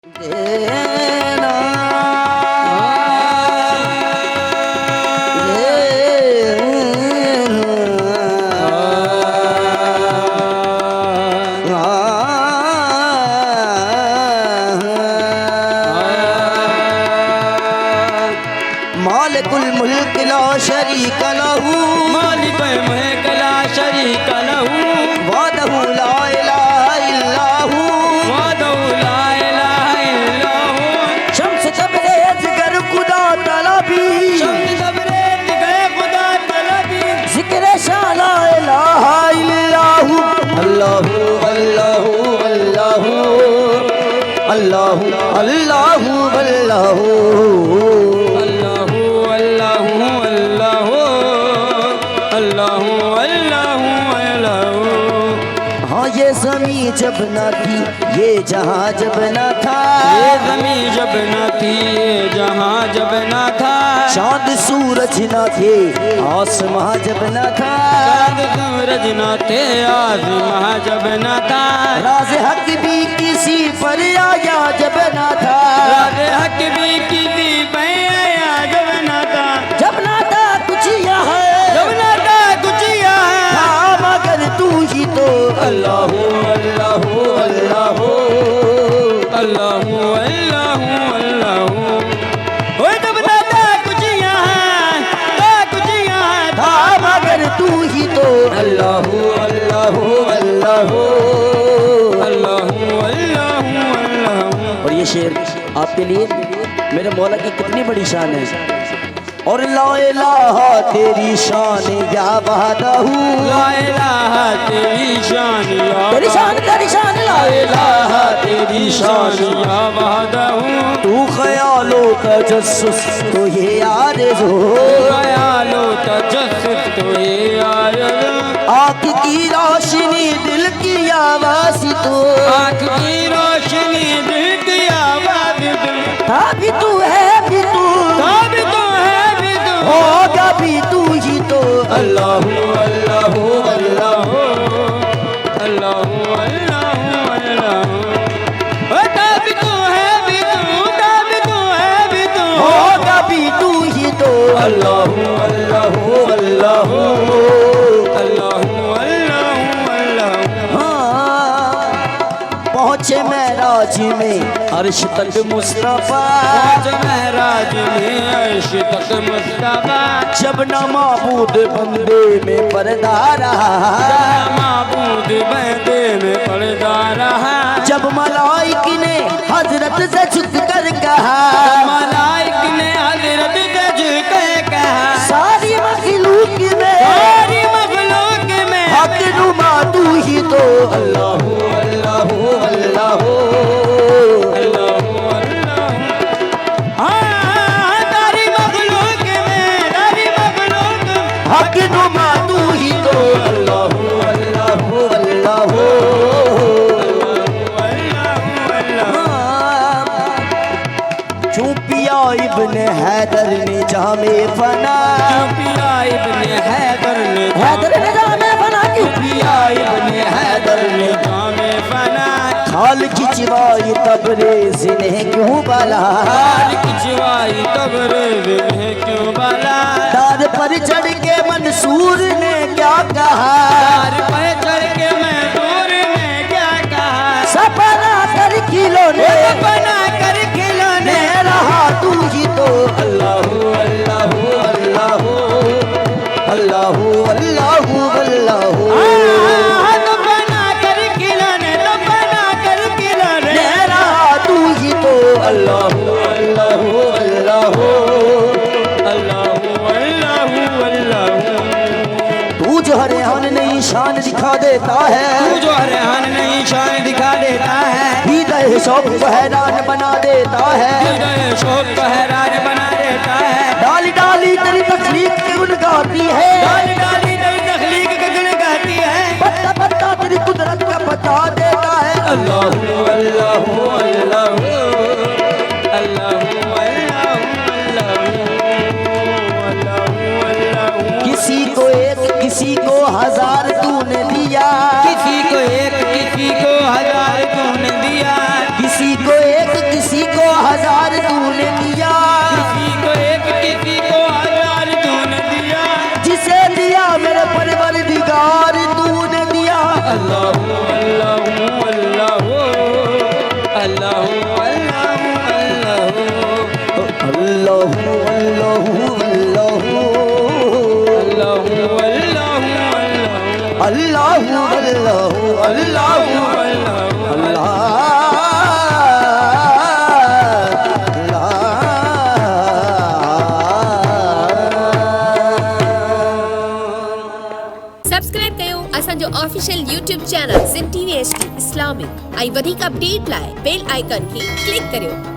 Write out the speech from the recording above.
मालिकुल मुल्क ला शरीक लहू, मालिकुल मुल्क ला शरीक लहू, वहदहू ला इलाहा इल्लहू, वहदहू ला इलाहा इल्लहू। शम्स तबरेज़ गर खुदा तलबी, शम्स तबरेज़ गर खुदा तलबी, ज़िक्र शाह ला इलाहा इल्लहू। अल्लाहू अल्लाहू अल्लाहू अल्लाहू अल्लाहू अल्लाहू ज़मीं जब न थी ये जहां जब न था, ये ज़मीं जब न थी ये जहां जब न था, चाँद सूरज न थे आसमां जब न था, चाँद सूरज न थे आसमां जब न था, राज़ हक भी किसी पर आया जब न था, राज़ हक भी किसी पर आया जब न था, जब न था कुछ यहाँ, जब न था कुछ यहाँ, था मगर तू ही तो अल्लाहू अल्लाहू अल्लाहू अल्लाहू अल्लाहू अल्लाहू। ओ जब न था कुछ यहाँ, था कुछ यहाँ, था मगर तू ही तो अल्लाहू अल्लाहू अल्लाहू अल्लाहू अल्लाहू अल्लाहू। और ये शेर आपके लिए मेरे मौला की कितनी बड़ी शान है। और ला इलाहा तेरी शान या वहदहू, ला इलाहा तेरी शान या तेरी शान ला इलाहा तेरी शान या वहदहू। तू ख्यालो तजस्सुस तो ये आरज़ू, ख्यालो तजस्सुस तो ये आरज़ू, आँख की रोशनी दिल की आवाज़ तो, आँख की रोशनी दिल की आवाज़ तू, था भी तू है भी तू, था भी तू है भी तू, होगा भी तू ही तो अल्लाहू अल्लाहू अल्लाहू अल्लाहू अल्लाहू अल्लाहू। ओ था भी तू है भी तू, था भी तू है भी तू, होगा भी तू ही तो अल्लाहू अल्लाहू अल्लाहू अल्लाहू अल्लाहू अल्लाहू। हाँ, पहुँचे महराज में अर्श तक मुस्तफा, आज महराज में अर्श तक मुस्तफा, जब न माबूद बंदे में पर्दा रहा, माबूद बंदे में पर्दा रहा, जब मलाइक ने हजरत से झुक कर कहा, मलाइक ने हजरत से झुक कर कहा, सारी मखलूक में सारी मखलूक में हक नुमा तू ही तो अल्लाहू अल्लाहू अल्लाहू अल्लाहू अल्लाहू। हाँ सारी मखलूक में, सारी मखलूक में हक नुमा तू ही तो अल्लाहू अल्लाहू अल्लाहू क्यों पिया इब्ने हैदर ने जामे फना, पिया इब्ने हैदर ने जामे फना क्यों पिया इब्ने हैदर ने जामे फना, खाल खिंचवाई तबरेज़ ने क्यों बला, खाल खिंचवाई तबरेज़ ने क्यों बला, दार पर चढ़ के मंसूर ने क्या कहा, दार पर चढ़ के मंसूर ने क्या कहा, सपना कर खिलौने बना कर खिलौने रहा तू ही तो अल्लाहू अल्लाहू अल्लाहू अल्लाहू अल्लाहू अल्लाहू तो बना कर खिलौने, तो बना कर खिलौने रहा तू ही तो अल्लाहू अल्लाहू अल्लाहू अल्लाहू अल्लाहू अल्लाहू। तू जो हरेहान नई शान दिखा देता है, तू जो हरेहान नई शान दिखा देता है, हृदय शौक को हैरान बना देता है, हृदय शोक को हैरान बना देता है, डाली डाली तेरी तख्लीक के गुण गाती है, डाली डाली तेरी तख्लीक के गुण गाती है, पत्ता पत्ता तेरी कुदरत का बता देता है अल्लाहू अल्लाहू अल्लाहू अल्लाहू अल्लाहू अल्लाहू अल्लाहू। किसी को एक किसी को हजार तूने दिया, किसी को एक किसी को हजार तूने दिया, किसी को एक अल्लाह अल्लाह अल्लाह सब्सक्राइब कयो असांजो official YouTube channel gym TV HD Islamic ऐं वधीक अपडेट लाइ बेल आइकन खे क्लिक करियो।